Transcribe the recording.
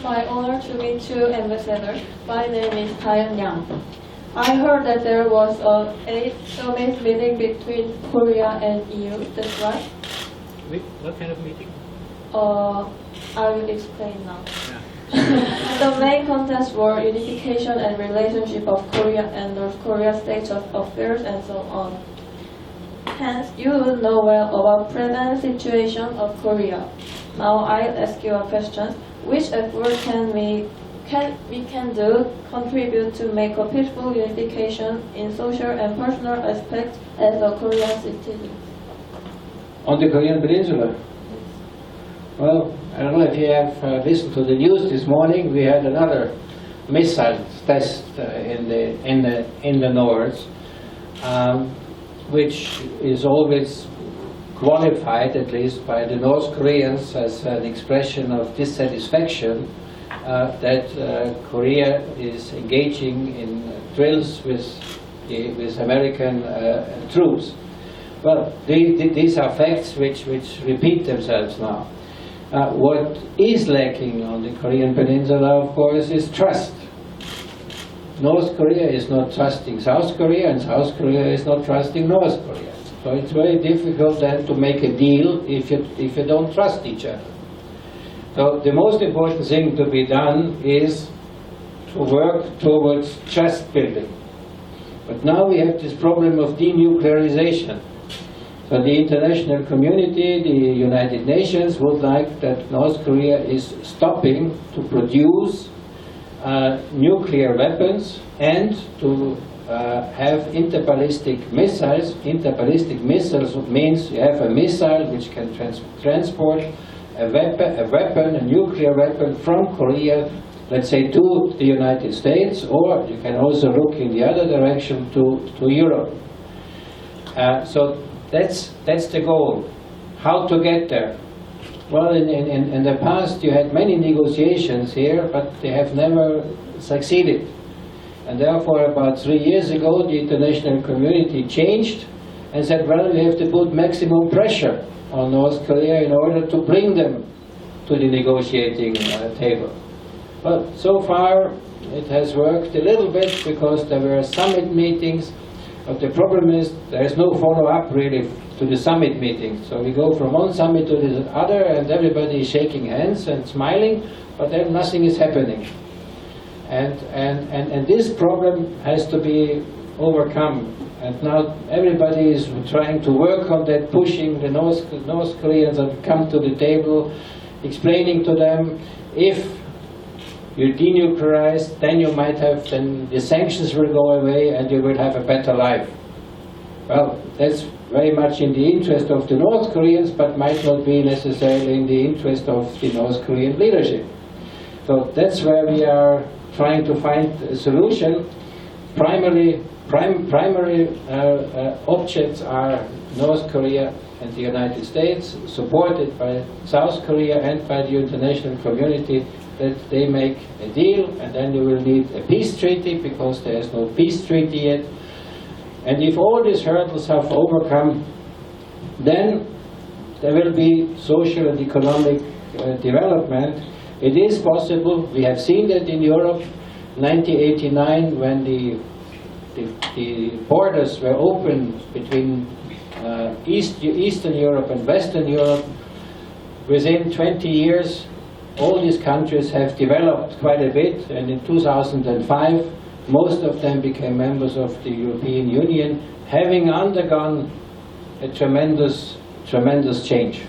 my honor to meet you, Ambassador. My name is Taeyeon Yang. I heard that there was a 8th summit meeting between Korea and EU. That's right? What kind of meeting? I will explain now. Yeah. The main contents were unification and relationship of Korea and North Korea state of affairs and so on. Hence, you will know well about present situation of Korea. Now I'll ask you a question. Which effort can we do contribute to make a peaceful unification in social and personal aspects as a Korean citizen? On the Korean Peninsula? Well, I don't know if you have listened to the news this morning. We had another missile test in the north, which is always qualified, at least by the North Koreans, as an expression of dissatisfaction that Korea is engaging in drills with American troops. Well, these are facts which repeat themselves now. What is lacking on the Korean Peninsula, of course, is trust. North Korea is not trusting South Korea, and South Korea is not trusting North Korea. So it's very difficult then to make a deal if you don't trust each other. So the most important thing to be done is to work towards trust building. But now we have this problem of denuclearization. So the international community, the United Nations, would like that North Korea is stopping to produce nuclear weapons and to have interballistic missiles. Interballistic missiles means you have a missile which can transport a weapon, a nuclear weapon from Korea, let's say, to the United States, or you can also look in the other direction to Europe. So that's the goal. How to get there? Well, in the past you had many negotiations here, but they have never succeeded. And therefore, about 3 years ago, the international community changed and said, well, we have to put maximum pressure on North Korea in order to bring them to the negotiating table. But so far, it has worked a little bit because there were summit meetings. But the problem is there is no follow-up really to the summit meeting. So we go from one summit to the other and everybody is shaking hands and smiling, but then nothing is happening. And this problem has to be overcome. And now everybody is trying to work on that, pushing the North Koreans to come to the table, explaining to them, if you denuclearize, then you might have, then the sanctions will go away and you will have a better life. Well, that's very much in the interest of the North Koreans, but might not be necessarily in the interest of the North Korean leadership. So that's where we are trying to find a solution. Primary objects are North Korea and the United States, supported by South Korea and by the international community, that they make a deal, and then you will need a peace treaty, because there is no peace treaty yet. And if all these hurdles have overcome, then there will be social and economic development. It is possible. We have seen that in Europe, 1989, when the borders were open between Eastern Europe and Western Europe. Within 20 years, all these countries have developed quite a bit, and in 2005, most of them became members of the European Union, having undergone a tremendous change.